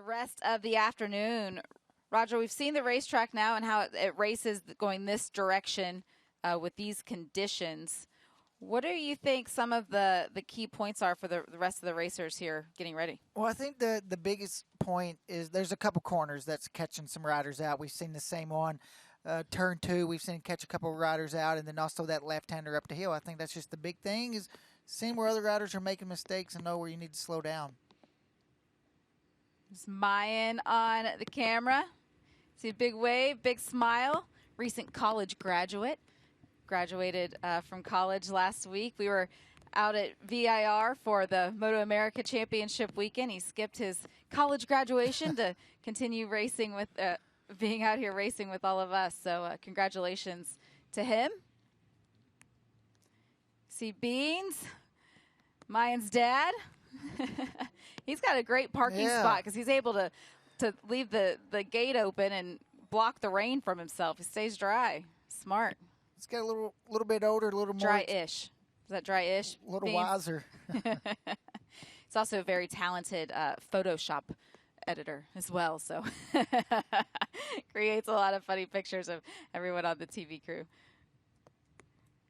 rest of the afternoon. Roger, we've seen the racetrack now and how it races going this direction with these conditions. What do you think some of the key points are for the rest of the racers here getting ready? Well, I think the biggest point is there's a couple corners that's catching some riders out. We've seen the same one. Turn 2, we've seen catch a couple of riders out, and then also that left-hander up the hill. I think that's just the big thing is seeing where other riders are making mistakes and know where you need to slow down. There's Mayan on the camera. See a big wave, big smile. Recent college graduate. Graduated from college last week. We were out at VIR for the MotoAmerica Championship weekend. He skipped his college graduation to continue racing with, being out here racing with all of us. So congratulations to him. See Beans, Mayan's dad. He's got a great parking spot because he's able to leave the gate open and block the rain from himself. He stays dry. Smart. He's got a little bit older, a little more dry-ish. Is that dry-ish? A little wiser. He's also a very talented Photoshop editor as well, so creates a lot of funny pictures of everyone on the TV crew.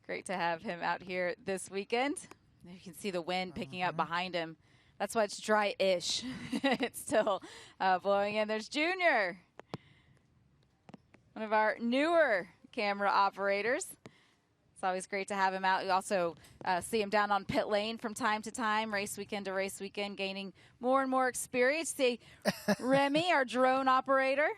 Great to have him out here this weekend. You can see the wind picking up behind him. That's why it's dry-ish. It's still blowing in. There's Junior, one of our newer camera operators. It's always great to have him out. You also see him down on pit lane from time to time, race weekend to race weekend, gaining more and more experience. See Remy, our drone operator.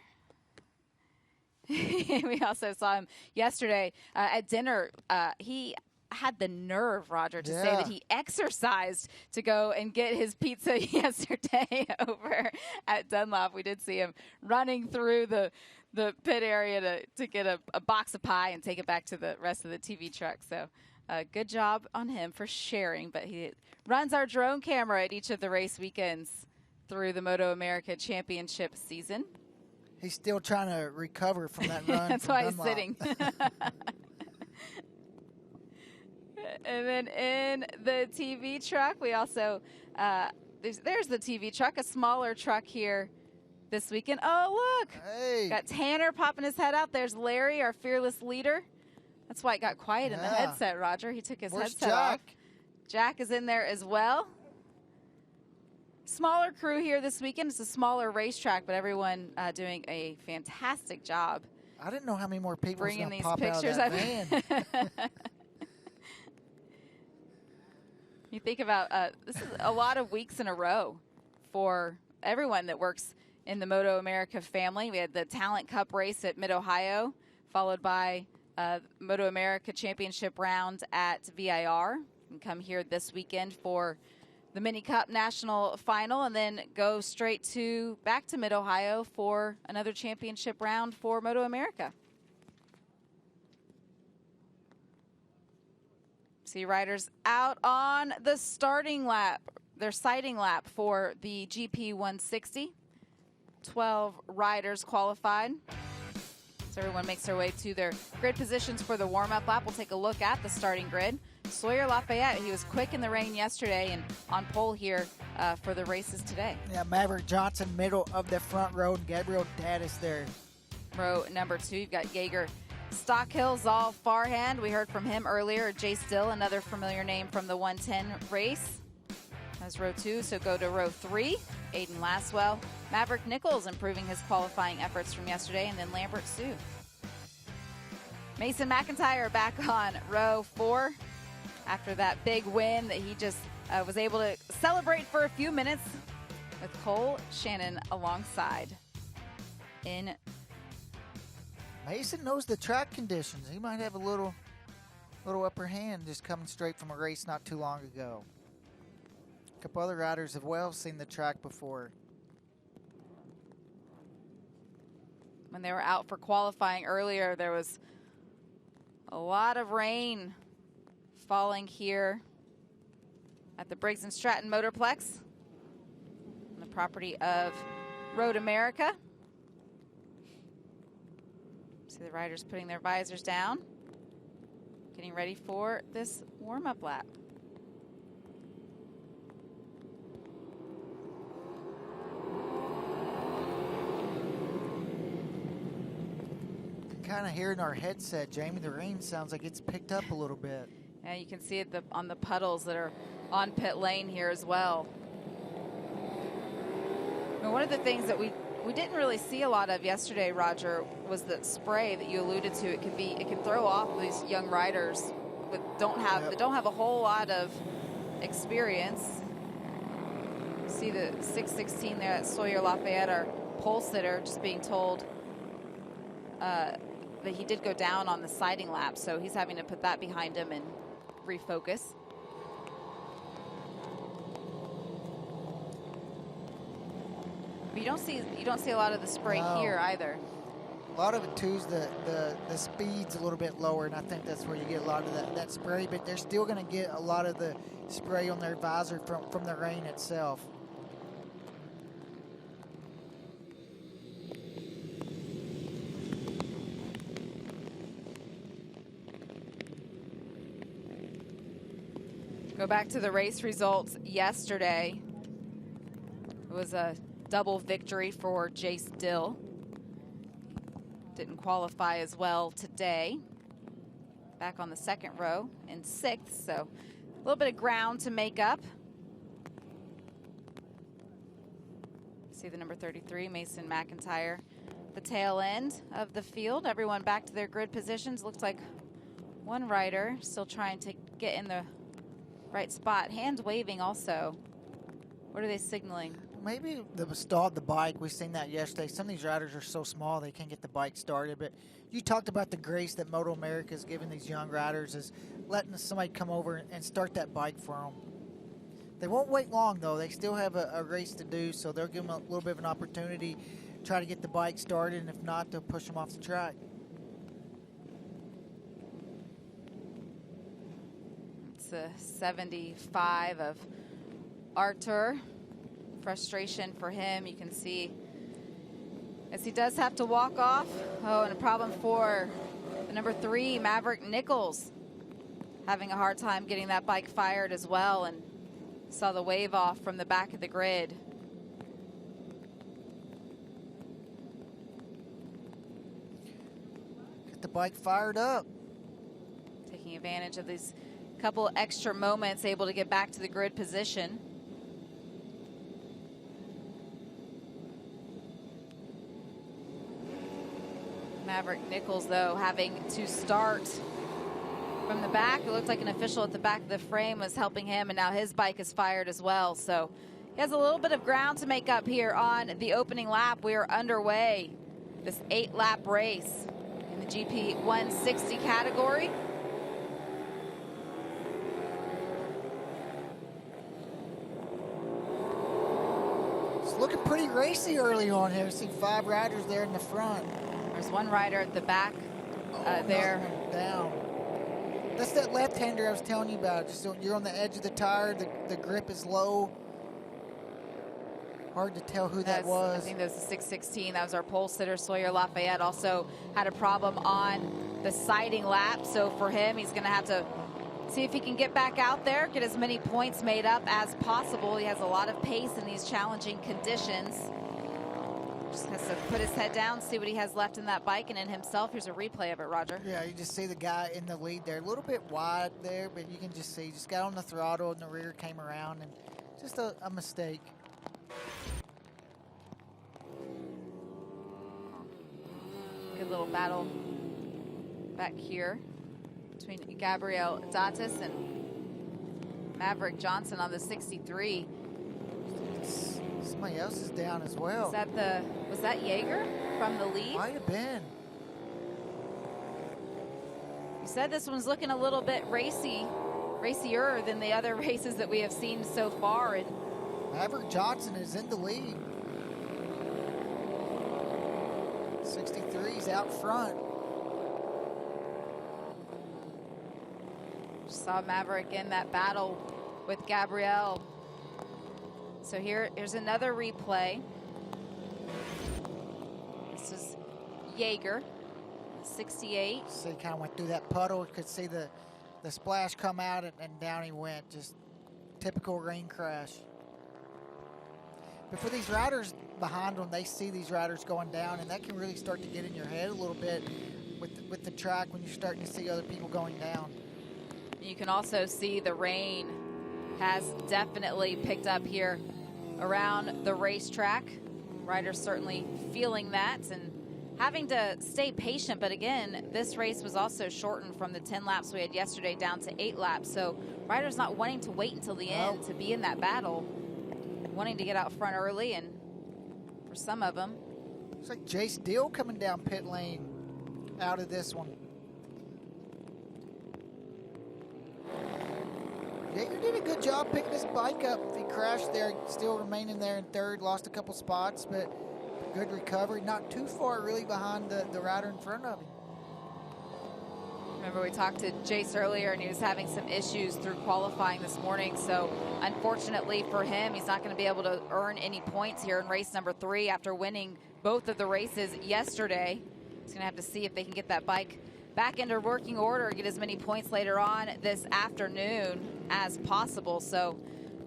We also saw him yesterday at dinner. He had the nerve, Roger, to say that he exercised to go and get his pizza yesterday over at Dunlop. We did see him running through the pit area to get a box of pie and take it back to the rest of the TV truck. So good job on him for sharing. But he runs our drone camera at each of the race weekends through the MotoAmerica Championship season. He's still trying to recover from that run. That's why he's sitting. And then in the TV truck, we also, there's the TV truck, a smaller truck here this weekend. Oh, look. Hey. Got Tanner popping his head out. There's Larry, our fearless leader. That's why it got quiet in the headset, Roger. He took his headset off. Jack is in there as well. Smaller crew here this weekend. It's a smaller racetrack, but everyone doing a fantastic job. I didn't know how many more people bringing was these pop pictures out of that van. You think about this is a lot of weeks in a row for everyone that works in the MotoAmerica family. We had the Talent Cup race at Mid-Ohio, followed by MotoAmerica Championship round at VIR. And come here this weekend for the Mini Cup National Final, and then go straight back to Mid-Ohio for another championship round for MotoAmerica. See riders out on the starting lap, their sighting lap for the GP 160. 12 riders qualified. So everyone makes their way to their grid positions for the warm-up lap. We'll take a look at the starting grid. Sawyer Lafayette, he was quick in the rain yesterday and on pole here for the races today. Yeah, Maverick Johnson, middle of the front row, and Gabriel Daddis there. Row number 2, you've got Jaeger Stockhill, Zal Farhand. We heard from him earlier. Jay Still, another familiar name from the 110 race. That's row 2, so go to row 3. Aiden Laswell. Maverick Nichols improving his qualifying efforts from yesterday, and then Lambert Sue. Mason McIntyre back on row 4 after that big win that he just was able to celebrate for a few minutes with Cole Shannon alongside. Mason knows the track conditions. He might have a little upper hand just coming straight from a race not too long ago. A couple other riders have seen the track before. When they were out for qualifying earlier, there was a lot of rain falling here at the Briggs & Stratton Motorplex on the property of Road America. See the riders putting their visors down, getting ready for this warm-up lap. kind of hear in our headset, Jamie, the rain sounds like it's picked up a little bit. Yeah, you can see it on the puddles that are on pit lane here as well. Now, one of the things that we didn't really see a lot of yesterday, Roger, was the spray that you alluded to. It can throw off these young riders that don't have a whole lot of experience. See the 616 there at Sawyer Lafayette, our pole sitter, just being told that he did go down on the siding lap, so he's having to put that behind him and refocus. But you don't see a lot of the spray here either. A lot of it too is the speed's a little bit lower, and I think that's where you get a lot of that spray. But they're still going to get a lot of the spray on their visor from the rain itself. Go back to the race results yesterday. It was a double victory for Jace Dill. Didn't qualify as well today. Back on the second row in 6th, so a little bit of ground to make up. See the number 33, Mason McIntyre, the tail end of the field. Everyone back to their grid positions. Looks like one rider still trying to get in the right spot. Hands waving also. What are they signaling? Maybe the stalled the bike. We've seen that yesterday. Some of these riders are so small they can't get the bike started. But you talked about the grace that MotoAmerica is giving these young riders, is letting somebody come over and start that bike for them. They won't wait long, though. They still have a race to do, so they'll give them a little bit of an opportunity, try to get the bike started, and if not, they'll push them off the track. It's a 75 of Artur. Frustration for him. You can see as he does have to walk off. Oh, and a problem for the number 3, Maverick Nichols. Having a hard time getting that bike fired as well, and saw the wave off from the back of the grid. Get the bike fired up. Taking advantage of these couple extra moments, able to get back to the grid position. Maverick Nichols, though, having to start from the back. It looked like an official at the back of the frame was helping him, and now his bike is fired as well. So he has a little bit of ground to make up here on the opening lap. We are underway. This 8-lap race in the GP 160 category. It's looking pretty racy early on here. See 5 riders there in the front. There's one rider at the back there. Down. That's that left-hander I was telling you about. Just so you're on the edge of the tire. The grip is low. Hard to tell who that was. I think that was the 616. That was our pole sitter, Sawyer Lafayette. Also had a problem on the siding lap. So for him, he's going to have to see if he can get back out there, get as many points made up as possible. He has a lot of pace in these challenging conditions. Just has to put his head down, see what he has left in that bike and in himself. Here's a replay of it, Roger. Yeah, you just see the guy in the lead there. A little bit wide there, but you can just see. Just got on the throttle and the rear came around, and just a mistake. Good little battle back here between Gabriel Datis and Maverick Johnson on the 63. Somebody else is down as well. Was that Jaeger from the lead? Might have been. You said this one's looking a little bit racier than the other races that we have seen so far. And Maverick Johnson is in the lead. 63's out front. Just saw Maverick in that battle with Gabriel. So here's another replay. This is Jaeger, 68. So he kind of went through that puddle. Could see the splash come out, and down he went. Just typical rain crash. But for these riders behind them, they see these riders going down, and that can really start to get in your head a little bit. with the track when you're starting to see other people going down. You can also see the rain has definitely picked up here around the racetrack. Riders certainly feeling that and having to stay patient. But again, this race was also shortened from the 10 laps we had yesterday down to 8 laps. So riders not wanting to wait until the end to be in that battle, wanting to get out front early, and for some of them. Looks like Jay Steele coming down pit lane out of this one. Jaeger did a good job picking his bike up. He crashed there, still remaining there in third, lost a couple spots, but good recovery. Not too far really behind the rider in front of him. Remember, we talked to Jace earlier, and he was having some issues through qualifying this morning. So unfortunately for him, he's not going to be able to earn any points here in race number 3 after winning both of the races yesterday. He's going to have to see if they can get that bike back into working order, get as many points later on this afternoon as possible. So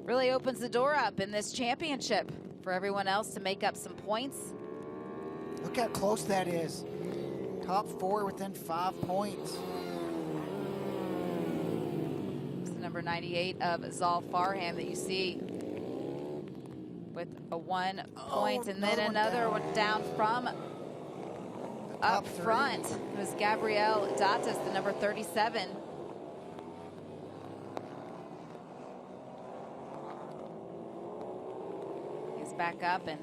really opens the door up in this championship for everyone else to make up some points. Look how close that is. Top 4 within 5 points. It's the number 98 of Zal Farham that you see with a 1 point, and then another one down from up front. It was Gabriel Datas, the number 37. He's back up and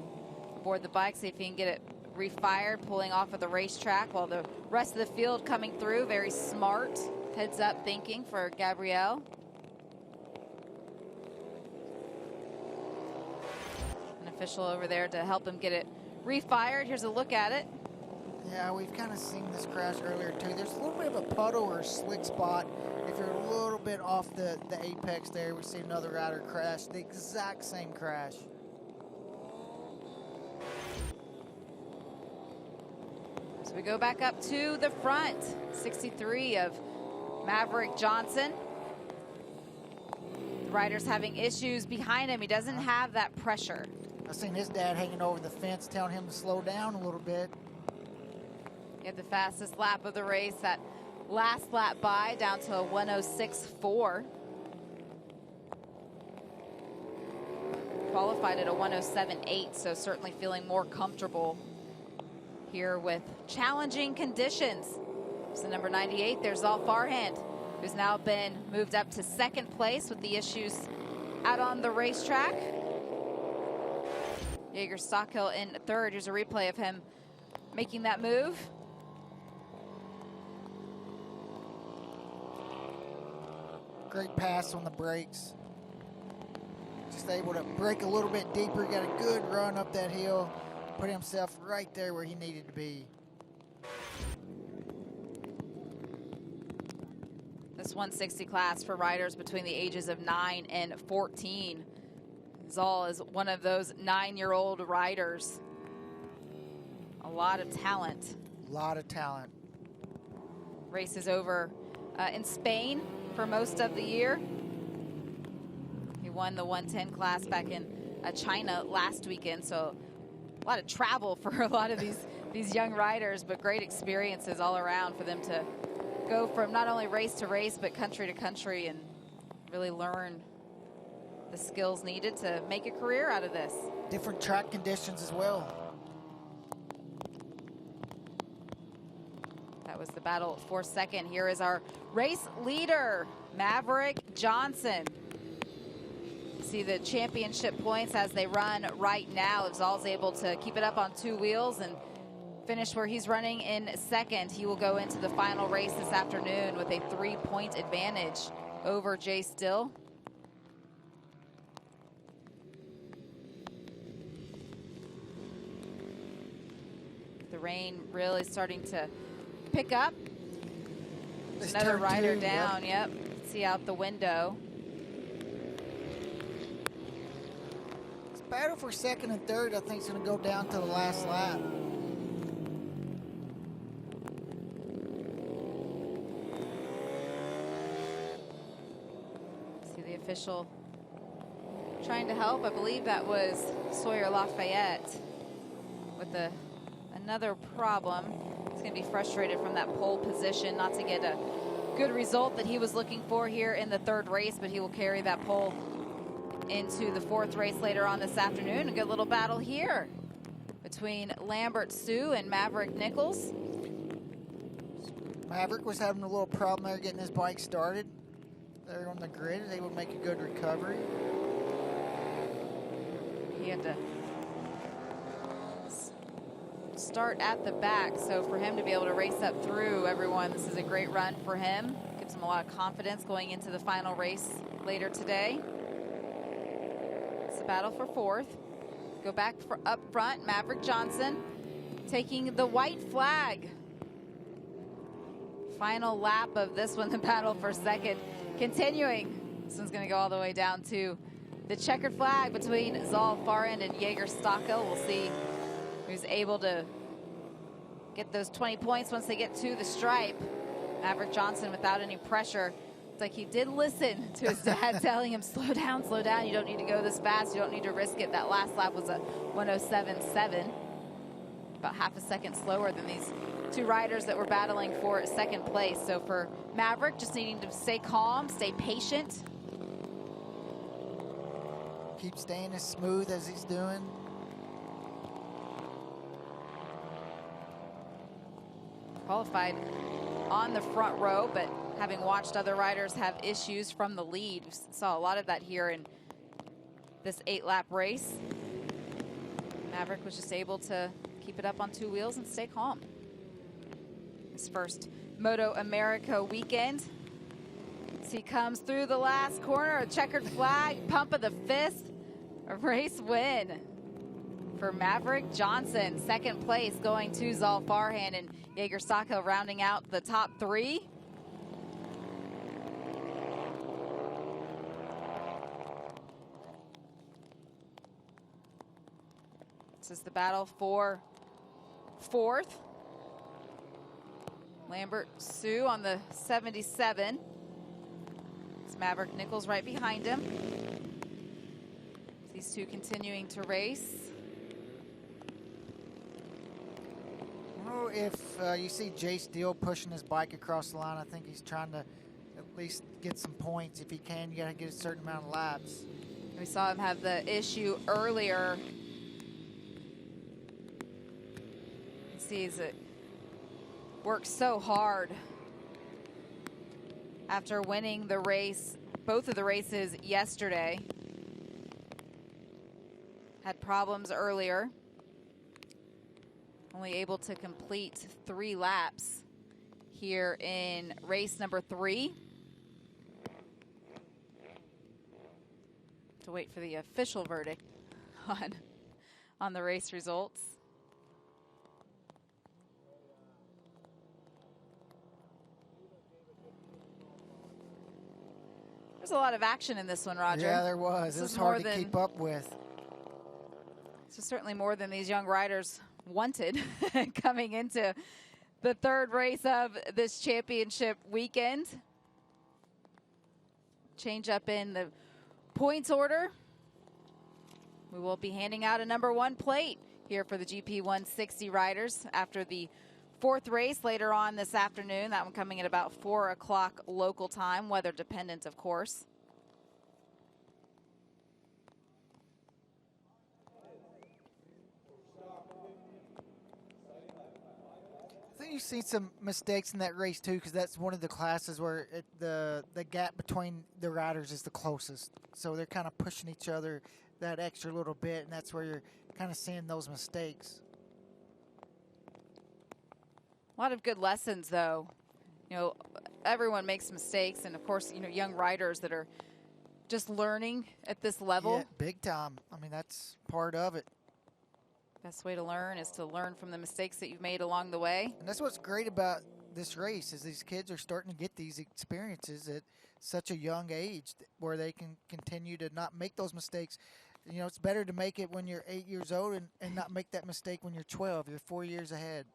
aboard the bike, see if he can get it refired, pulling off of the racetrack while the rest of the field coming through. Very smart, heads up thinking for Gabriel. An official over there to help him get it refired. Here's a look at it. Yeah, we've kind of seen this crash earlier too. There's a little bit of a puddle or a slick spot. If you're a little bit off the apex there, we see another rider crash. The exact same crash. So we go back up to the front. 63 of Maverick Johnson. The rider's having issues behind him. He doesn't have that pressure. I've seen his dad hanging over the fence telling him to slow down a little bit. He had the fastest lap of the race, that last lap by, down to a 106.4. Qualified at a 107.8, so certainly feeling more comfortable here with challenging conditions. So number 98, there's Zal Farham, who's now been moved up to 2nd place with the issues out on the racetrack. Jaeger Stockhill in 3rd. Here's a replay of him making that move. Great pass on the brakes. Just able to brake a little bit deeper. Got a good run up that hill. Put himself right there where he needed to be. This 160 class for riders between the ages of 9 and 14. Zal is one of those 9-year-old riders. A lot of talent. A lot of talent. Race is over in Spain for most of the year. He won the 110 class back in China last weekend, so a lot of travel for a lot of these young riders, but great experiences all around for them to go from not only race to race, but country to country, and really learn the skills needed to make a career out of this. Different track conditions as well. That was the battle for 2nd. Here is our race leader, Maverick Johnson. See the championship points as they run right now. If Zal's able to keep it up on 2 wheels and finish where he's running in 2nd, he will go into the final race this afternoon with a 3-point advantage over Jay Still. The rain really starting to pick up. There's another rider down, yep. See out the window. This battle for 2nd and 3rd, I think, is going to go down to the last lap. See the official trying to help. I believe that was Sawyer Lafayette with the another problem. He's going to be frustrated from that pole position, not to get a good result that he was looking for here in the third race, but he will carry that pole into the fourth race later on this afternoon. A good little battle here between Lambert Sue and Maverick Nichols. Maverick was having a little problem there getting his bike started. There on the grid, they would make a good recovery. He had to start at the back, so for him to be able to race up through everyone, this is a great run for him. Gives him a lot of confidence going into the final race later today. It's a battle for fourth. Go back for up front, Maverick Johnson taking the white flag. Final lap of this one, the battle for second continuing. This one's going to go all the way down to the checkered flag between Zal Farend and Jaeger Stockel. We'll see who's able to get those 20 points once they get to the stripe. Maverick Johnson without any pressure. It's like he did listen to his dad telling him, slow down, you don't need to go this fast, you don't need to risk it. That last lap was a 1:07.7, about half a second slower than these two riders that were battling for second place. So for Maverick, just needing to stay calm, stay patient. Keep staying as smooth as he's doing. Qualified on the front row, but having watched other riders have issues from the lead, we saw a lot of that here in this 8-lap race. Maverick was just able to keep it up on two wheels and stay calm. His first MotoAmerica weekend. As he comes through the last corner, a checkered flag, pump of the fist, a race win for Maverick Johnson. Second place going to Zal Farend and Jaeger Stockel rounding out the top three. This is the battle for fourth. Lambert Sue on the 77. It's Maverick Nichols right behind him. These two continuing to race. Well, if you see Jay Steele pushing his bike across the line, I think he's trying to at least get some points. If he can, you got to get a certain amount of laps. We saw him have the issue earlier. You see, it worked so hard after winning the race, both of the races yesterday. Had problems earlier. Only able to complete 3 laps here in race number 3. To wait for the official verdict on the race results. There's a lot of action in this one, Roger. Yeah, there was. It was hard to keep up with. This is certainly more than these young riders wanted coming into the third race of this championship weekend. Change up in the points order. We will be handing out a number 1 plate here for the GP 160 riders after the 4th race later on this afternoon. That one coming at about 4 o'clock local time, weather dependent, of course. I think you've seen some mistakes in that race too, because that's one of the classes where the gap between the riders is the closest. So they're kind of pushing each other that extra little bit, and that's where you're kind of seeing those mistakes. A lot of good lessons, though. You know, everyone makes mistakes, and of course, you know, young riders that are just learning at this level. Yeah, big time. I mean, that's part of it. Best way to learn is to learn from the mistakes that you've made along the way. And that's what's great about this race is these kids are starting to get these experiences at such a young age where they can continue to not make those mistakes. You know, it's better to make it when you're 8 years old and not make that mistake when you're 12. You're 4 years ahead.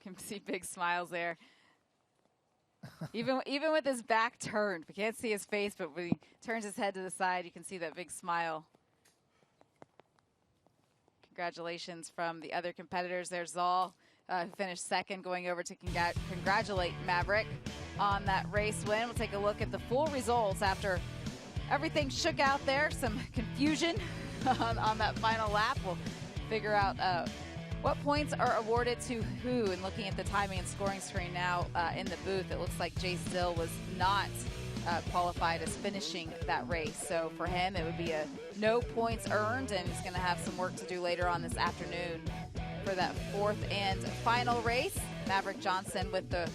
Can see big smiles there. even with his back turned, we can't see his face, but when he turns his head to the side, you can see that big smile. Congratulations from the other competitors. There's Zal, who finished second, going over to congratulate Maverick on that race win. We'll take a look at the full results after everything shook out there. Some confusion on that final lap. We'll figure out what points are awarded to who. And looking at the timing and scoring screen now in the booth, it looks like Jay Still was not qualified as finishing that race. So for him, it would be a no points earned, and he's going to have some work to do later on this afternoon for that fourth and final race. Maverick Johnson with the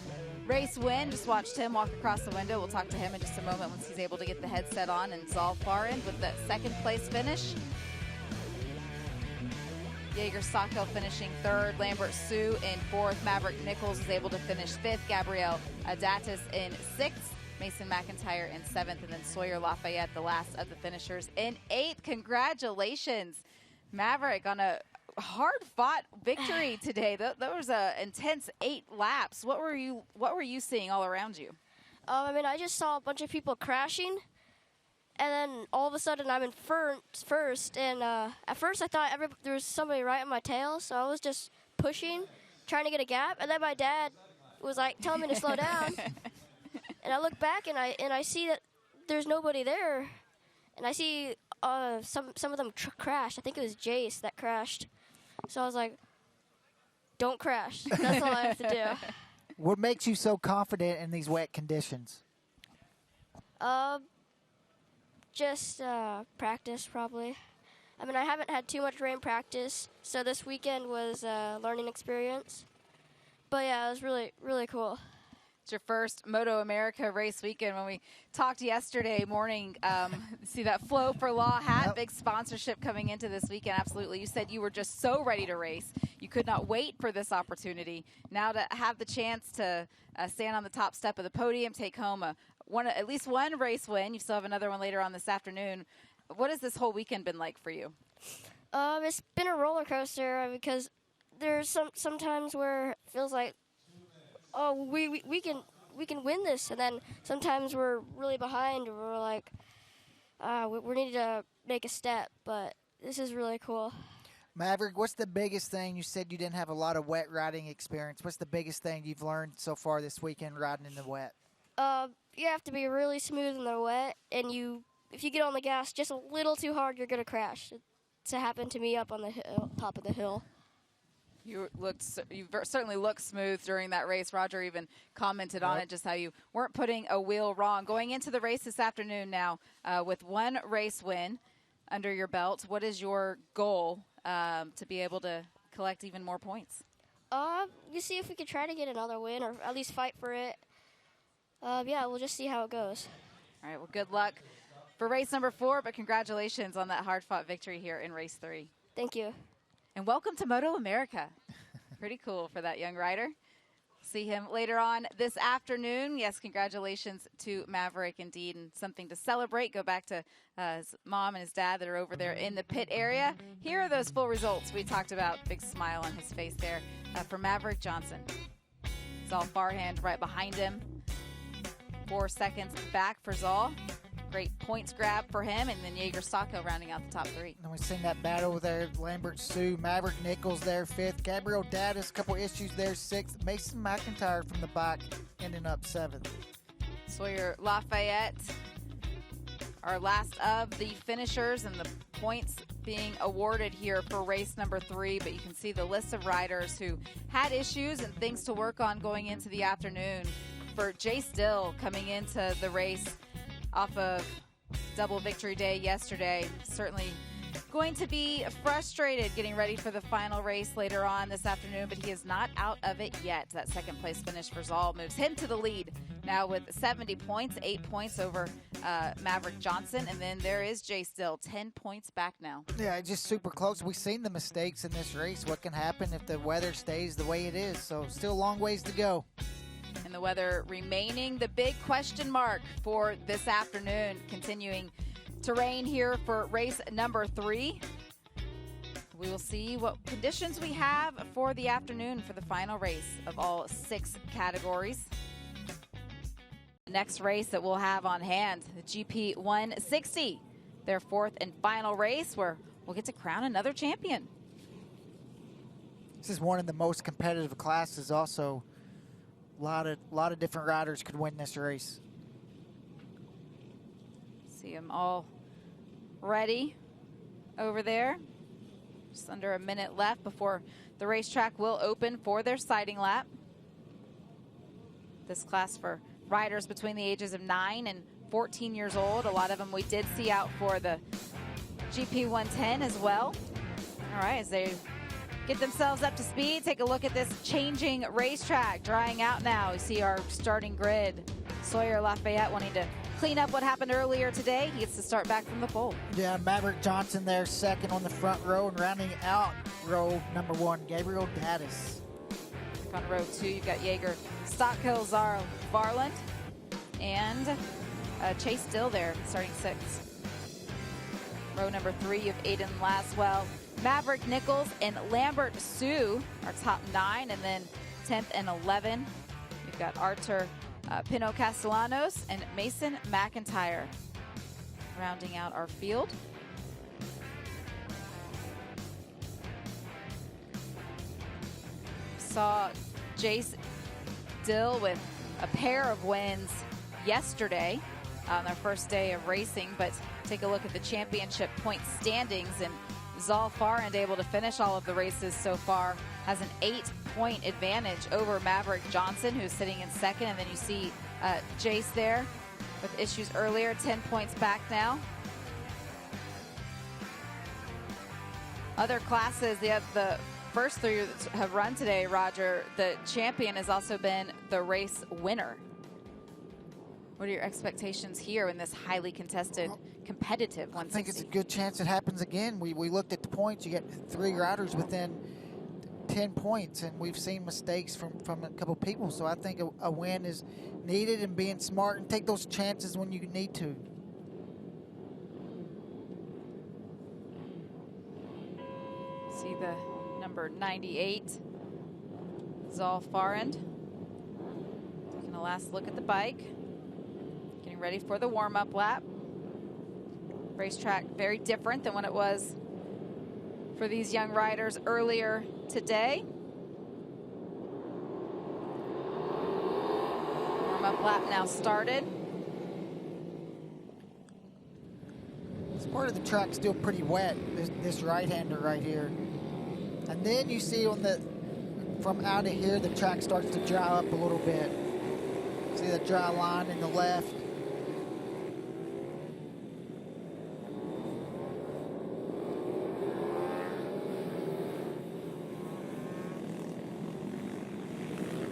race win. Just watched him walk across the window. We'll talk to him in just a moment once he's able to get the headset on. And Zal Farin with the second place finish. Jaeger Sacco finishing third. Lambert Sue in fourth. Maverick Nichols is able to finish fifth. Gabrielle Adatis in sixth. Mason McIntyre in seventh. And then Sawyer Lafayette, the last of the finishers, in eighth. Congratulations, Maverick, on a hard-fought victory today. That was an intense 8 laps. What were you seeing all around you? I mean, I just saw a bunch of people crashing, and then all of a sudden I'm in first. And at first I thought there was somebody right on my tail, so I was just pushing, trying to get a gap. And then my dad was like telling me to slow down. And I look back and I see that there's nobody there, and I see some of them crashed. I think it was Jace that crashed. So I was like, don't crash. That's all I have to do. What makes you so confident in these wet conditions? Just practice, probably. I mean, I haven't had too much rain practice, so this weekend was a learning experience. But yeah, it was really, really cool. It's your first MotoAmerica race weekend. When we talked yesterday morning, see that Flow for Law hat, Yep. big sponsorship coming into this weekend. Absolutely. You said you were just so ready to race. You could not wait for this opportunity. Now to have the chance to stand on the top step of the podium, take home at least one race win. You still have another one later on this afternoon. What has this whole weekend been like for you? It's been a roller coaster because there's some times where it feels like, oh, we can win this, and then sometimes we're really behind. We're like, we need to make a step, but this is really cool. Maverick, what's the biggest thing? You said you didn't have a lot of wet riding experience. What's the biggest thing you've learned so far this weekend riding in the wet? You have to be really smooth in the wet, and if you get on the gas just a little too hard, you're gonna crash. It's happened to me up on the top of the hill. You certainly looked smooth during that race. Roger even commented on it, just how you weren't putting a wheel wrong. Going into the race this afternoon now with one race win under your belt, what is your goal to be able to collect even more points? You see if we could try to get another win or at least fight for it. Yeah, we'll just see how it goes. All right, well, good luck for race number 4, but congratulations on that hard-fought victory here in race 3. Thank you. And welcome to MotoAmerica. Pretty cool for that young rider. See him later on this afternoon. Yes, congratulations to Maverick indeed, and something to celebrate. Go back to his mom and his dad that are over there in the pit area. Here are those full results we talked about. Big smile on his face there for Maverick Johnson. Zal Farhand right behind him. 4 seconds back for Zal. Great points grab for him, and then Jaeger Sacco rounding out the top 3. And we've seen that battle there. Lambert Sue, Maverick Nichols there, 5th. Gabriel Daddis, a couple issues there, 6th. Mason McIntyre from the back, ending up 7th. Sawyer Lafayette, our last of the finishers, and the points being awarded here for race number 3. But you can see the list of riders who had issues and things to work on going into the afternoon. For Jay Still coming into the race off of double victory day yesterday, certainly going to be frustrated getting ready for the final race later on this afternoon, but he is not out of it yet. That second place finish for Zal moves him to the lead now with 70 points, 8 points over Maverick Johnson, and then there is Jay Still, 10 points back now. Yeah, just super close. We've seen the mistakes in this race. What can happen if the weather stays the way it is? So still a long ways to go. And the weather remaining the big question mark for this afternoon, continuing to rain here for race number 3. We will see what conditions we have for the afternoon for the final race of all 6 categories. The next race that we'll have on hand, the GP 160, their 4th and final race, where we'll get to crown another champion. This is one of the most competitive classes also. A lot of different riders could win this race. See them all ready over there. Just under a minute left before the racetrack will open for their sighting lap. This class for riders between the ages of 9 and 14 years old. A lot of them we did see out for the GP 110 as well. All right, as they get themselves up to speed, take a look at this changing racetrack. Drying out now. We see our starting grid. Sawyer Lafayette wanting to clean up what happened earlier today. He gets to start back from the pole. Yeah, Maverick Johnson there, second on the front row, and rounding out row number 1, Gabriel Gaddis. On row 2, you've got Jaeger Stockhill, Zara Varland, and Chase Dill there, starting 6th. Row number 3, you have Aiden Laswell, Maverick Nichols, and Lambert Sue are top 9, and then 10th and 11, you've got Artur Pino Castellanos and Mason McIntyre rounding out our field. Saw Jace Dill with a pair of wins yesterday on their first day of racing, but take a look at the championship point standings, and Zal Farand able to finish all of the races so far, has an 8-point advantage over Maverick Johnson, who's sitting in second, and then you see Jace there with issues earlier, 10 points back now. Other classes, the first 3 that have run today, Roger, the champion has also been the race winner. What are your expectations here in this highly contested, competitive 160? I think it's a good chance it happens again. We looked at the points. You get 3 riders within 10 points, and we've seen mistakes from a couple people. So I think a win is needed, and being smart and take those chances when you need to. See the number 98, Zal Farand. Taking a last look at the bike. Getting ready for the warm-up lap. Racetrack very different than what it was for these young riders earlier today. Warm-up lap now started. This part of the track's still pretty wet, this right-hander right here. And then you see from out of here, the track starts to dry up a little bit. See the dry line in the left.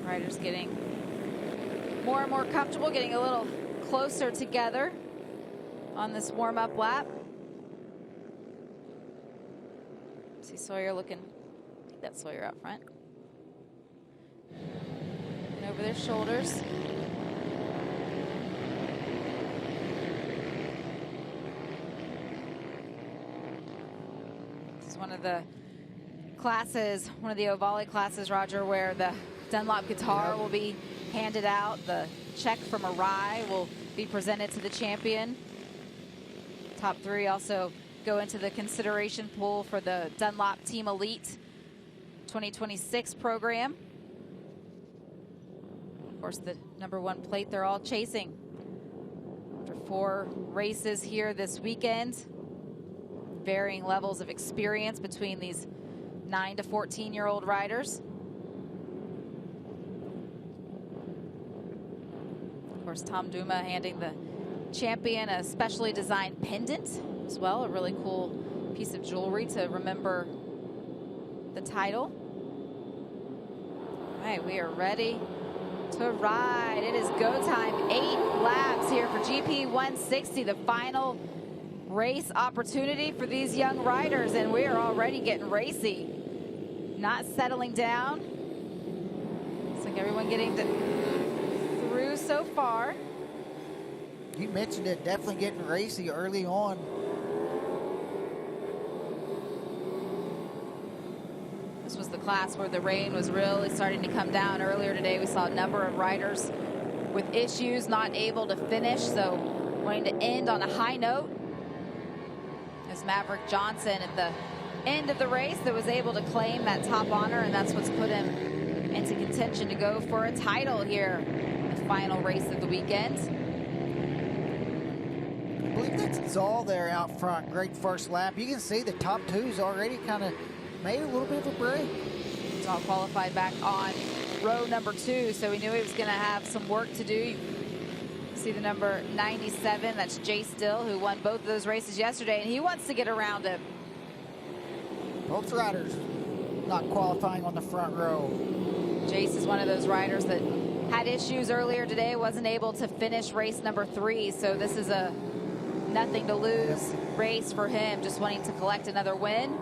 Riders getting more and more comfortable, getting a little closer together on this warm-up lap. See Sawyer looking, I think that's Sawyer out front. And over their shoulders. This is one of the classes, one of the Ovale classes, Roger, where the Dunlop guitar will be handed out. The check from Arai will be presented to the champion. Top 3 also go into the consideration pool for the Dunlop Team Elite 2026 program. Of course, the number 1 plate they're all chasing. After 4 races here this weekend, varying levels of experience between these 9 to 14-year-old riders. Of course, Tom Duma handing the champion a specially designed pendant as well, a really cool piece of jewelry to remember the title. All right, we are ready to ride. It is go time. 8 laps here for GP 160, the final race opportunity for these young riders, and we are already getting racy. Not settling down. Looks like everyone getting through so far. You mentioned it, definitely getting racy early on. This was the class where the rain was really starting to come down earlier today. We saw a number of riders with issues, not able to finish, so wanting to end on a high note. As Maverick Johnson at the end of the race that was able to claim that top honor, and that's what's put him into contention to go for a title here, the final race of the weekend. I believe that's Zoll there out front. Great first lap. You can see the top two's already kind of made a little bit of a break. Zoll qualified back on row number 2, so we knew he was going to have some work to do. You see the number 97, that's Jay Still, who won both of those races yesterday, and he wants to get around him. Both riders not qualifying on the front row. Jace is one of those riders that had issues earlier today, wasn't able to finish race number 3, so this is a nothing to lose race for him, just wanting to collect another win.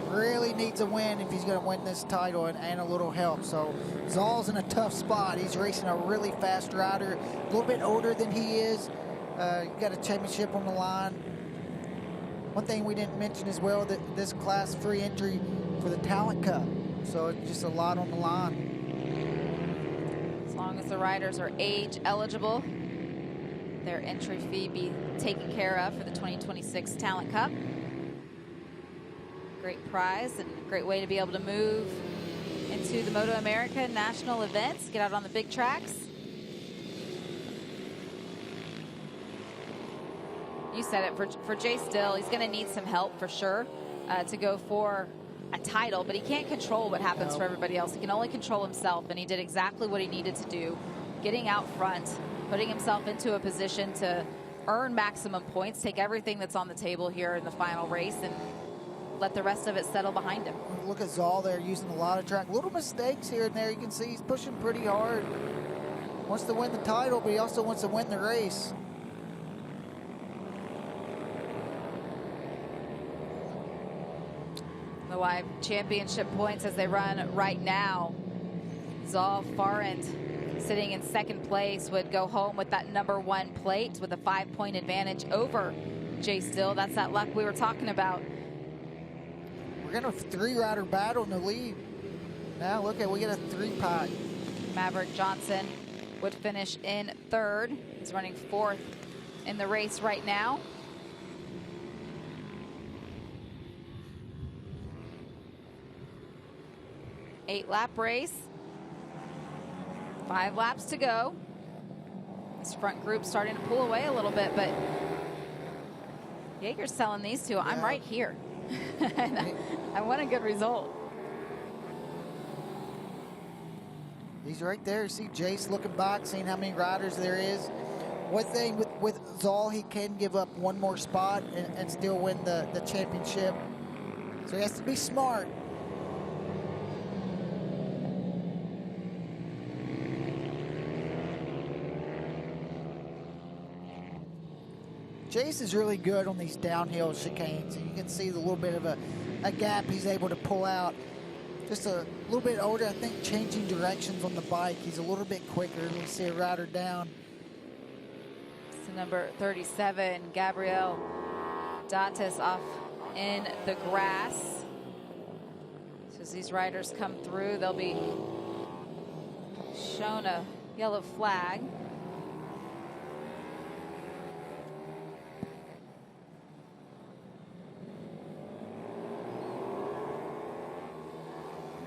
Really needs a win if he's going to win this title, and a little help. So Zoll's in a tough spot. He's racing a really fast rider, a little bit older than he is. Got a championship on the line. One thing we didn't mention as well, that this class 3 entry for the Talent Cup. So it's just a lot on the line. As long as the riders are age eligible, their entry fee be taken care of for the 2026 Talent Cup. Great prize and great way to be able to move into the MotoAmerica National events, get out on the big tracks. You said it, for Jay Still, he's going to need some help for sure to go for a title, but he can't control what happens for everybody else. He can only control himself, and he did exactly what he needed to do, getting out front, putting himself into a position to earn maximum points, take everything that's on the table here in the final race, and let the rest of it settle behind him. Look at Zoll there using a lot of track. Little mistakes here and there. You can see he's pushing pretty hard. Wants to win the title, but he also wants to win the race. The live championship points as they run right now. Zoll far end sitting in second place would go home with that #1 plate with a 5-point advantage over Jay Still. That's that luck we were talking about. We're going to have a 3-rider battle in the lead. Now look at, we get a 3-pot. Maverick Johnson would finish in 3rd. He's running 4th in the race right now. Eight-lap race. 5 laps to go. This front group starting to pull away a little bit, but Jaeger's selling these two. Yeah. I'm right here. And I want a good result. He's right there. You see Jace looking back, seeing how many riders there is. One thing with Zoll, he can give up one more spot and still win the championship. So he has to be smart. Jace is really good on these downhill chicanes. You can see the little bit of a gap he's able to pull out. Just a little bit older, I think, changing directions on the bike. He's a little bit quicker. You see a rider down. So number 37, Gabriel Datis off in the grass. So as these riders come through, they'll be shown a yellow flag.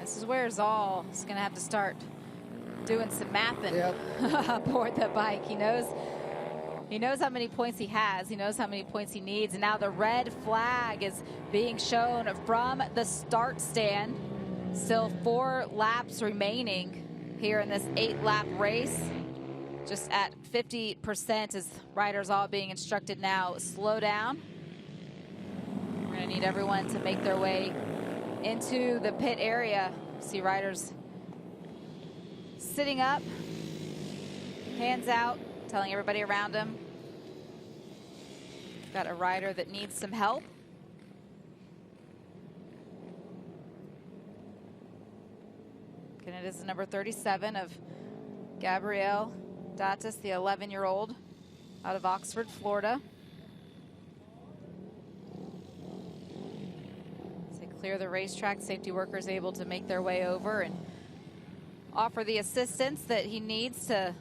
This is where Zoll is going to have to start doing some mathing aboard the bike. He knows how many points he has. He knows how many points he needs. And now the red flag is being shown from the start stand. Still 4 laps remaining here in this 8-lap race. Just at 50% as riders all being instructed now, slow down. We're going to need everyone to make their way into the pit area. See riders sitting up, hands out, telling everybody around them. Got a rider that needs some help. And it is the number 37 of Gabriel Datis, the 11-year-old out of Oxford, Florida. Clear the racetrack. Safety workers able to make their way over and offer the assistance that he needs to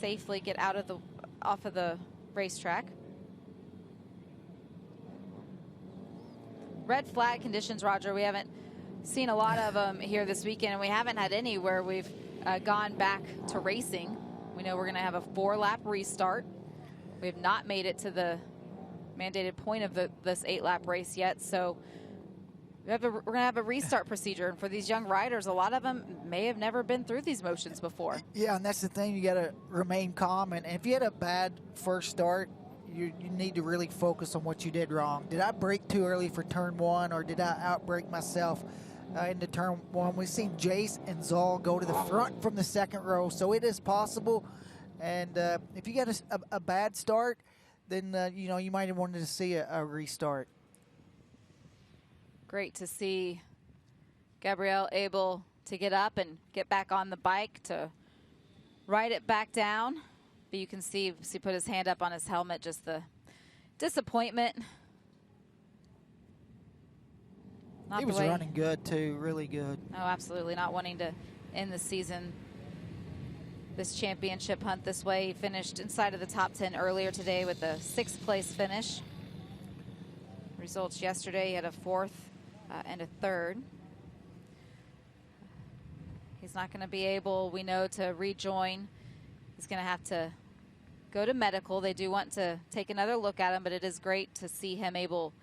safely get off of the racetrack. red flag conditions, Roger. We haven't seen a lot of them here this weekend, and we haven't had any where we've gone back to racing. We know we're going to have a 4-lap restart. We have not made it to the mandated point of this 8-lap race yet, so we're going to have a restart procedure. And for these young riders, a lot of them may have never been through these motions before. Yeah, and that's the thing. You got to remain calm. And if you had a bad first start, you need to really focus on what you did wrong. Did I brake too early for turn 1, or did I outbrake myself into turn 1? We've seen Jace and Zoll go to the front from the second row, so it is possible. And if you got a bad start, then you might have wanted to see a restart. Great to see Gabriel able to get up and get back on the bike to ride it back down. But you can see he put his hand up on his helmet, just the disappointment. He was running good too, really good. Oh, absolutely, not wanting to end the season, this championship hunt this way. He finished inside of the top 10 earlier today with a 6th place finish. Results yesterday, he had a 4th and a 3rd. He's not going to be able, we know, to rejoin. He's going to have to go to medical. They do want to take another look at him, but it is great to see him able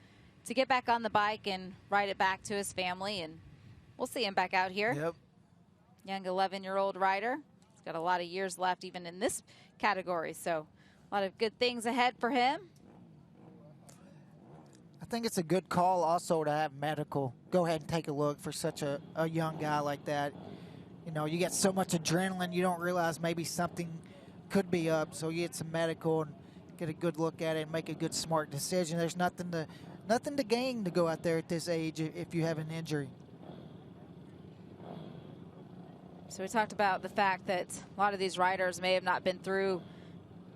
to get back on the bike and ride it back to his family. And we'll see him back out here. Yep. Young 11-year-old rider. He's got a lot of years left even in this category, so a lot of good things ahead for him. I think it's a good call also to have medical. Go ahead and take a look for such a young guy like that. You get so much adrenaline, you don't realize maybe something could be up, so you get some medical and get a good look at it and make a good, smart decision. There's nothing to gain to go out there at this age if you have an injury. So we talked about the fact that a lot of these riders may have not been through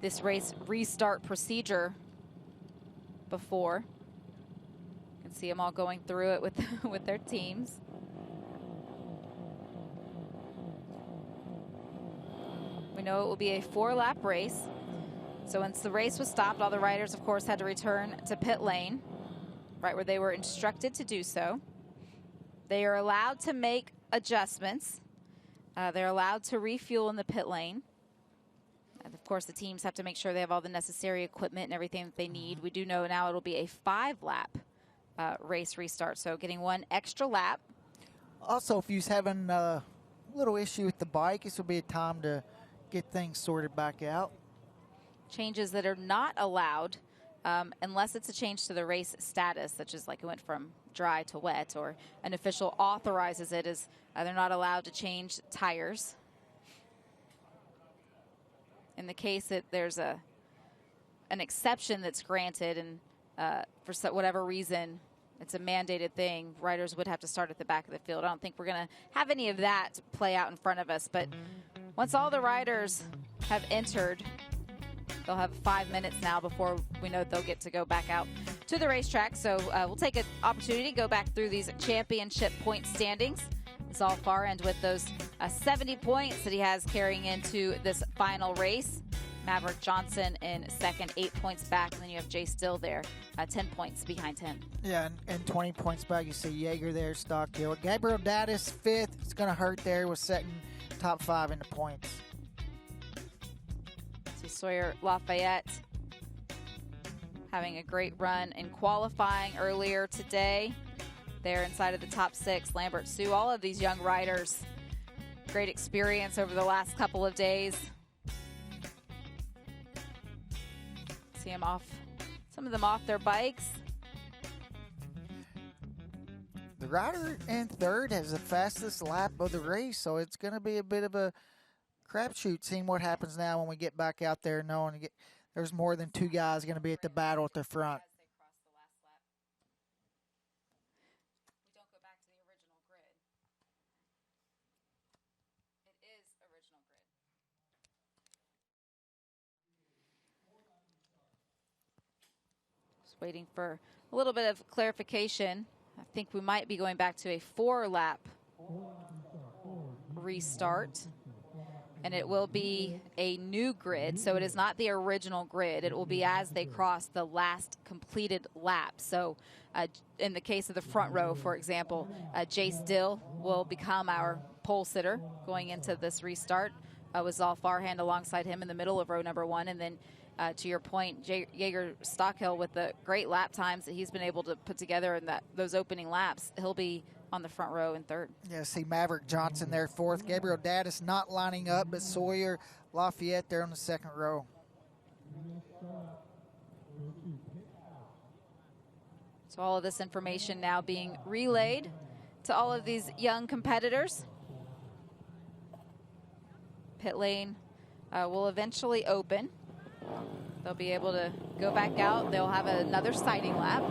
this race restart procedure before. You can see them all going through it with their teams. We know it will be a 4-lap race. So once the race was stopped, all the riders, of course, had to return to pit lane, right where they were instructed to do so. They are allowed to make adjustments. They're allowed to refuel in the pit lane. And of course, the teams have to make sure they have all the necessary equipment and everything that they need. We do know now it'll be a 5-lap race restart, so getting 1 extra lap. Also, if you're having a little issue with the bike, this will be a time to get things sorted back out. Changes that are not allowed unless it's a change to the race status, such as like it went from dry to wet, or an official authorizes it, is they're not allowed to change tires. In the case that there's an exception that's granted, and for whatever reason it's a mandated thing, riders would have to start at the back of the field. I don't think we're going to have any of that play out in front of us, but once all the riders have entered, they'll have 5 minutes now before we know they'll get to go back out to the racetrack. So we'll take an opportunity to go back through these championship point standings. It's all far end with those 70 points that he has carrying into this final race. Maverick Johnson in second, 8 points back, and then you have Jay Still there, 10 points behind him. Yeah, and 20 points back. You see Yeager there, Stockdale. Gabriel Daddis, 5th. It's going to hurt there with setting top 5 in the points. See Sawyer Lafayette having a great run in qualifying earlier today. They're inside of the top 6. Lambert Sue, all of these young riders, great experience over the last couple of days. See them off, some of them off their bikes. The rider in 3rd has the fastest lap of the race, so it's going to be a bit of a crapshoot seeing what happens now when we get back out there, knowing there's more than 2 guys going to be at the battle at the front. We don't go back to the original grid. It is original grid. Just waiting for a little bit of clarification. I think we might be going back to a 4-lap restart. and it will be a new grid, so it is not the original grid. It will be as they cross the last completed lap. So in the case of the front row, for example, Jace Dill will become our pole sitter going into this restart. Was Zal Farhand alongside him in the middle of row number 1, and then to your point, Jaeger Stockhill, with the great lap times that he's been able to put together in those opening laps, he'll be on the front row in 3rd. Yeah, see Maverick Johnson there 4th. Gabriel Daddis not lining up, but Sawyer Lafayette there on the 2nd row. So all of this information now being relayed to all of these young competitors. Pit lane will eventually open. They'll be able to go back out. They'll have another sighting lap.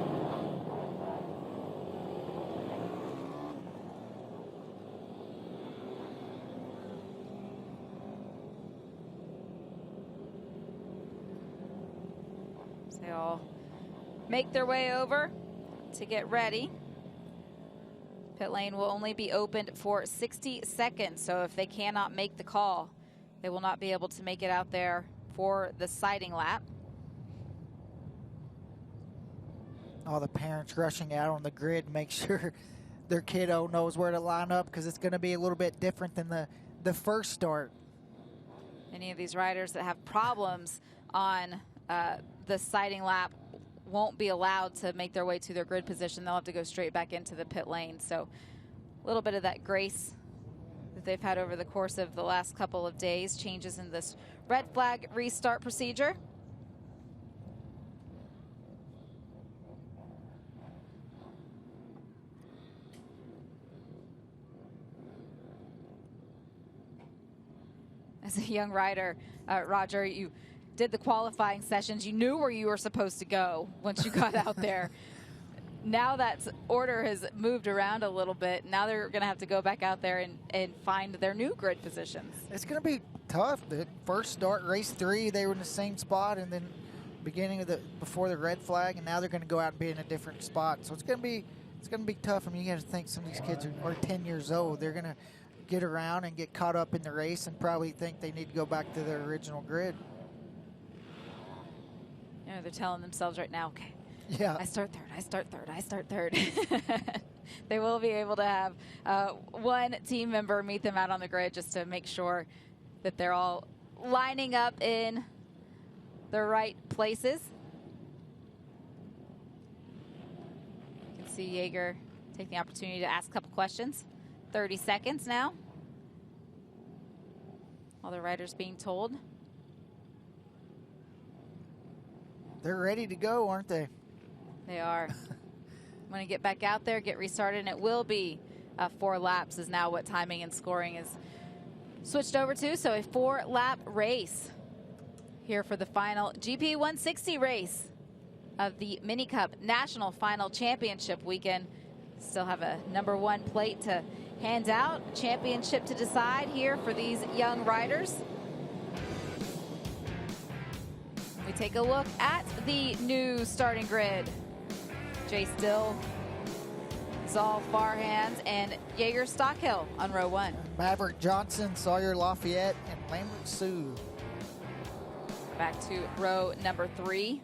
So they all make their way over to get ready. Pit lane will only be opened for 60 seconds, so if they cannot make the call, they will not be able to make it out there for the sighting lap. All the parents rushing out on the grid to make sure their kiddo knows where to line up, because it's going to be a little bit different than the first start. Any of these riders that have problems on the sighting lap won't be allowed to make their way to their grid position. They'll have to go straight back into the pit lane. So a little bit of that grace that they've had over the course of the last couple of days. Changes in this red flag restart procedure. As a young rider, Roger, you did the qualifying sessions. You knew where you were supposed to go once you got out there. Now that order has moved around a little bit. Now they're going to have to go back out there and find their new grid positions. It's going to be tough. The first start, race 3, they were in the same spot, and then beginning of before the red flag, and now they're going to go out and be in a different spot. So it's going to be tough. I mean, you got to think some of these kids are 10 years old. They're going to get around and get caught up in the race and probably think they need to go back to their original grid. You know, they're telling themselves right now, okay, yeah, I start 3rd, I start 3rd, I start 3rd. They will be able to have one team member meet them out on the grid just to make sure that they're all lining up in the right places. You can see Jaeger take the opportunity to ask a couple questions. 30 seconds now. All the riders being told. They're ready to go, aren't they? They are. I'm going to get back out there, get restarted, and it will be 4 laps is now what timing and scoring is switched over to. So a 4-lap race here for the final GP 160 race of the Mini Cup National Final Championship weekend. Still have a number 1 plate to hand out, championship to decide here for these young riders. We take a look at the new starting grid. Jace Dill, Zal Farhand, and Jaeger Stockhill on row 1. Maverick Johnson, Sawyer Lafayette, and Lambert Sue. Back to row number 3.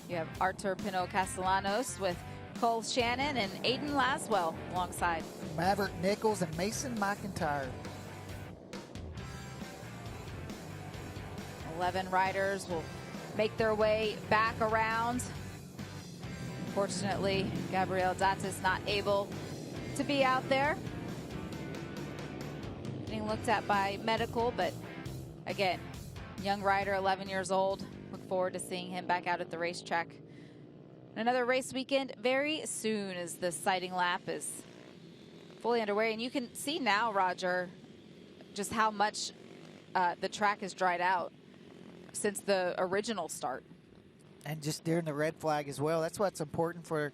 You have Artur Pino Castellanos with Cole Shannon and Aiden Laswell alongside. Maverick Nichols and Mason McIntyre. 11 riders will make their way back around. Unfortunately, Gabriel Datis not able to be out there. Getting looked at by medical, but again, young rider, 11 years old. Look forward to seeing him back out at the racetrack. Another race weekend very soon as the sighting lap is fully underway. And you can see now, Roger, just how much the track has dried out since the original start. And just during the red flag as well. That's what's important for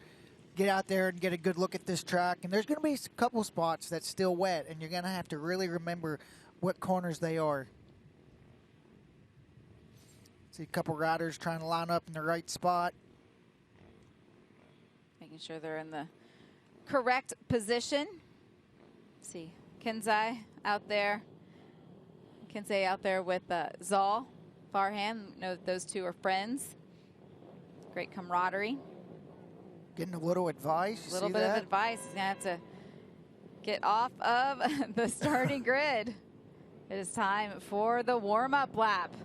get out there and get a good look at this track. And there's going to be a couple spots that's still wet, and you're going to have to really remember what corners they are. See a couple riders trying to line up in the right spot. Making sure they're in the correct position. See Kenzai out there Kinsey out there with Zal Farhan. Know that those two are friends. Great camaraderie. Getting a little advice. A little bit of advice. He's going to have to get off of the starting grid. It is time for the warm-up lap.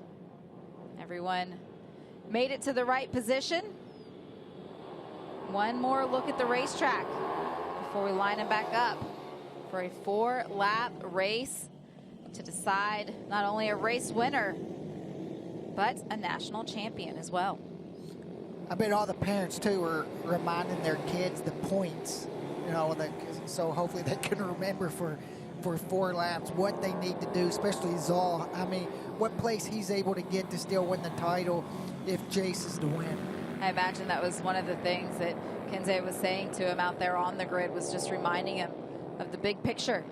Everyone made it to the right position. One more look at the racetrack before we line them back up for a 4-lap race to decide not only a race winner, but a national champion as well. I bet all the parents, too, are reminding their kids the points, you know, so hopefully they can remember for 4 laps what they need to do, especially Zal. I mean, what place he's able to get to still win the title if Jace is to win. I imagine that was one of the things that Kinsey was saying to him out there on the grid, was just reminding him of the big picture.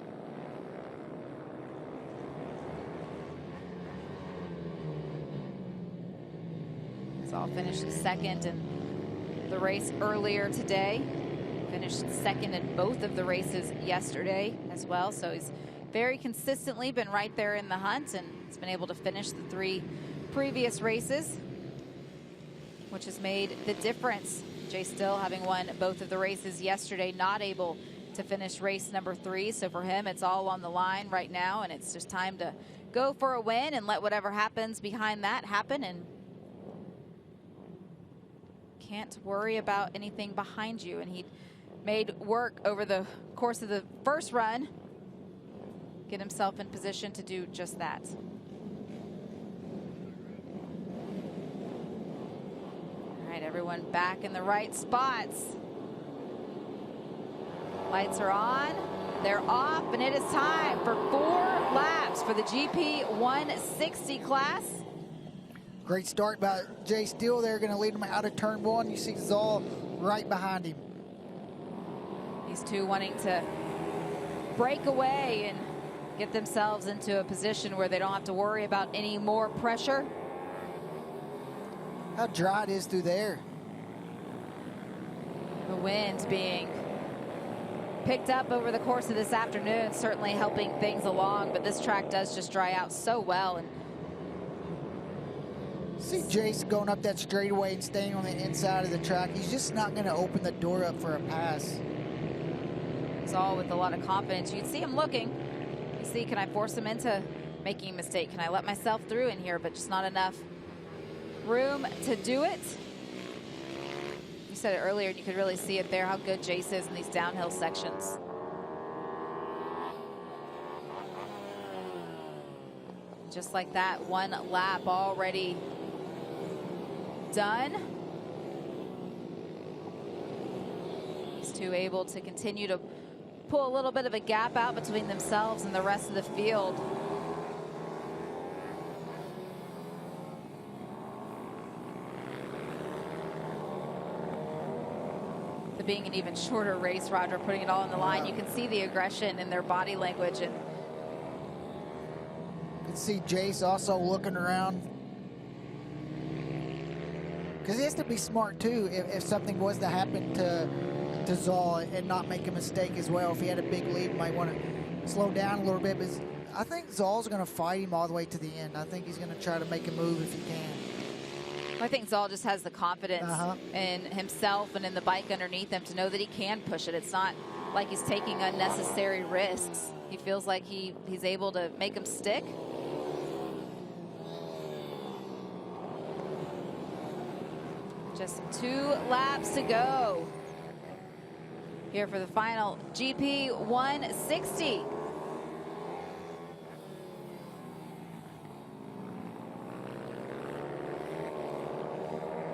Zal finished second in the race earlier today. Finished second in both of the races yesterday as well. So he's very consistently been right there in the hunt, and he's been able to finish the 3 previous races, which has made the difference. Jay Still, having won both of the races yesterday, not able to finish race number 3. So for him, it's all on the line right now, and it's just time to go for a win and let whatever happens behind that happen, and can't worry about anything behind you. And he made work over the course of the first run, get himself in position to do just that. All right, everyone back in the right spots. Lights are on, they're off, and it is time for 4 laps for the GP 160 class. Great start by Jay Steele there, going to lead him out of turn 1. You see Zal right behind him. These two wanting to break away and get themselves into a position where they don't have to worry about any more pressure. How dry it is through there. The wind being picked up over the course of this afternoon, certainly helping things along, but this track does just dry out so well. And see Jace going up that straightaway and staying on the inside of the track. He's just not going to open the door up for a pass. It's all with a lot of confidence. You'd see him looking. You see, can I force him into making a mistake? Can I let myself through in here? But just not enough room to do it. You said it earlier, and you could really see it there, how good Jace is in these downhill sections. Just like that, 1 lap already done. These two able to continue to pull a little bit of a gap out between themselves and the rest of the field. The being an even shorter race, Roger, putting it all on the line, you can see the aggression in their body language. And you can see Jace also looking around, because he has to be smart too if something was to happen to Zal and not make a mistake as well. If he had a big lead, he might want to slow down a little bit. But I think Zal's going to fight him all the way to the end. I think he's going to try to make a move if he can. I think Zal just has the confidence in himself and in the bike underneath him to know that he can push it. It's not like he's taking unnecessary risks. He feels like he's able to make them stick. Just 2 laps to go here for the final GP 160.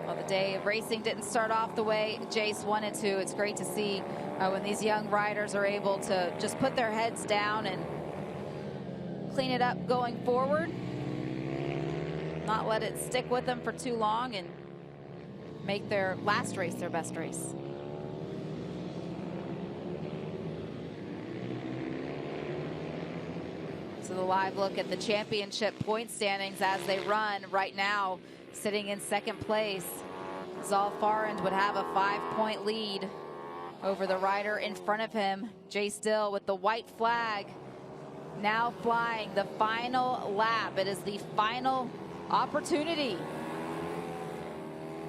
Well, the day of racing didn't start off the way Jace wanted to. It's great to see when these young riders are able to just put their heads down and clean it up going forward. Not let it stick with them for too long and make their last race their best race. So the live look at the championship point standings as they run right now, sitting in 2nd place. Zal Farhan would have a 5-point lead over the rider in front of him. Jay Still with the white flag now flying the final lap. It is the final opportunity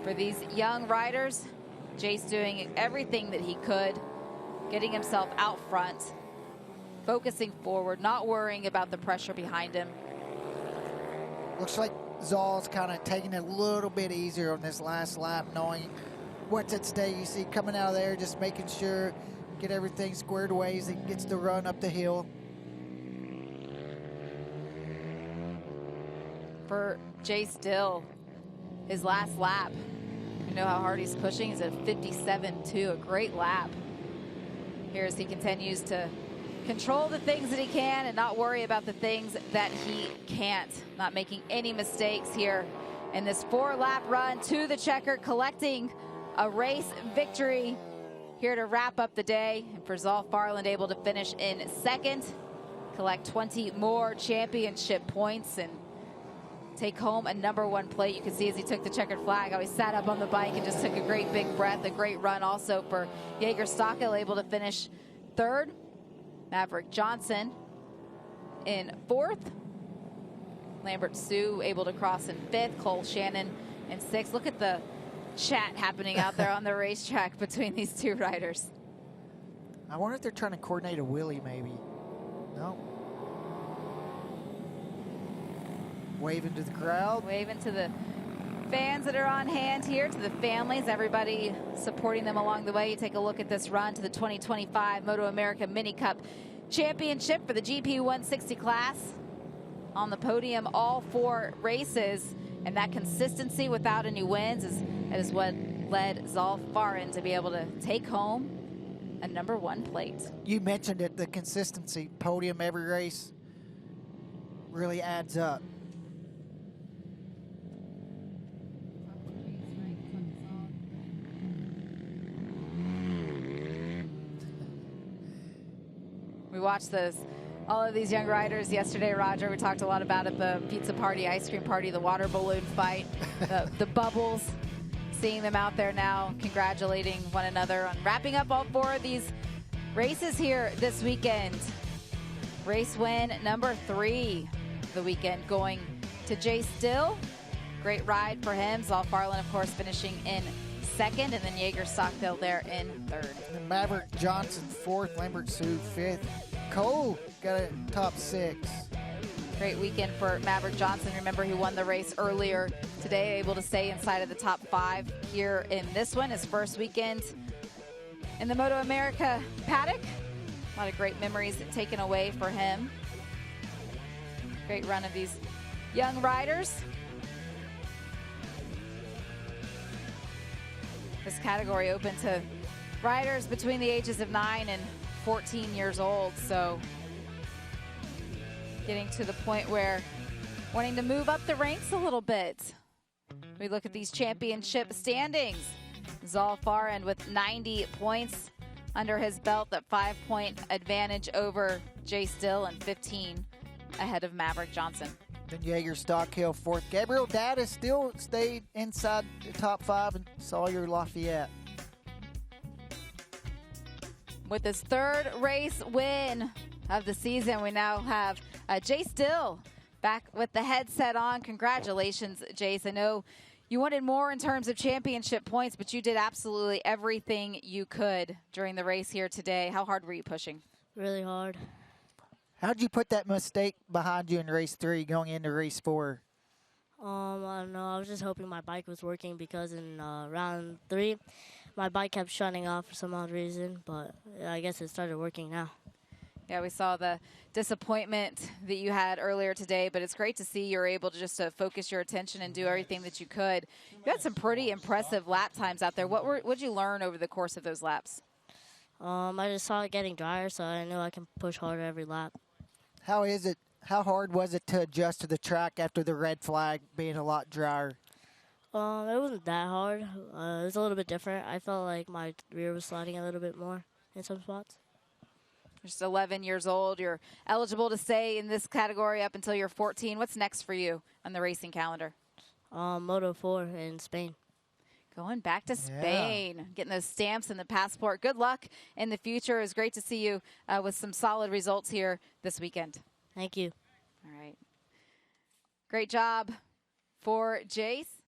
for these young riders. Jace doing everything that he could, getting himself out front, focusing forward, not worrying about the pressure behind him. Looks like Zoll's kind of taking it a little bit easier on this last lap, knowing what's at stake. You see coming out of there, just making sure, get everything squared away as he gets the run up the hill. For Jace Dill, his last lap, you know how hard he's pushing. He's at 57.2, a great lap. Here as he continues to control the things that he can and not worry about the things that he can't. Not making any mistakes here in this 4-lap run to the checker, collecting a race victory here to wrap up the day. And for Zoll Farland, able to finish in second, collect 20 more championship points and take home a #1 plate. You can see as he took the checkered flag how he sat up on the bike and just took a great big breath. A great run also for Jaeger Stockel, able to finish third. Maverick Johnson in fourth. Lambert Sue able to cross in fifth. Cole Shannon in sixth. Look at the chat happening out there on the racetrack between these two riders. I wonder if they're trying to coordinate a wheelie maybe. No. Waving to the crowd. Waving to the fans that are on hand here, to the families, everybody supporting them along the way. You take a look at this run to the 2025 MotoAmerica Mini Cup Championship for the GP 160 class. On the podium all 4 races, and that consistency without any wins is what led Zoll Farland to be able to take home a #1 plate. You mentioned it, the consistency, podium every race really adds up. We watched all of these young riders yesterday, Roger. We talked a lot about it, the pizza party, ice cream party, the water balloon fight, the bubbles, seeing them out there now, congratulating one another on wrapping up all 4 of these races here this weekend. Race win #3 of the weekend going to Jace Dill. Great ride for him. Zoll Farland, of course, finishing in second, and then Jaeger Stockdale there in third. And Maverick Johnson 4th, Lambert Sue 5th. Cole got a top 6. Great weekend for Maverick Johnson. Remember, he won the race earlier today, able to stay inside of the top 5 here in this one, his first weekend in the MotoAmerica paddock. A lot of great memories taken away for him. Great run of these young riders. This category open to riders between the ages of 9 and 14 years old, so getting to the point where wanting to move up the ranks a little bit. We look at these championship standings. Zoll Farland with 90 points under his belt, that 5-point advantage over Jace Dill, and 15 ahead of Maverick Johnson. Then Jaeger Stockhill 4th. Gabriel Dada still stayed inside the top 5, and Sawyer Lafayette. With his 3rd race win of the season, we now have Jace Dill back with the headset on. Congratulations, Jace. I know you wanted more in terms of championship points, but you did absolutely everything you could during the race here today. How hard were you pushing? Really hard. How'd you put that mistake behind you in race 3 going into race 4? I don't know. I was just hoping my bike was working because in round 3, my bike kept shutting off for some odd reason, but I guess it started working now. Yeah, we saw the disappointment that you had earlier today, but it's great to see you're able to just focus your attention and do everything that you could. You had some pretty impressive lap times out there. What did you learn over the course of those laps? I just saw it getting drier, so I knew I can push harder every lap. How hard was it to adjust to the track after the red flag being a lot drier? It wasn't that hard. It was a little bit different. I felt like my rear was sliding a little bit more in some spots. You're just 11 years old. You're eligible to stay in this category up until you're 14. What's next for you on the racing calendar? Moto4 in Spain. Going back to Spain, getting those stamps and the passport. Good luck in the future. It was great to see you with some solid results here this weekend. Thank you. All right. Great job for Jace.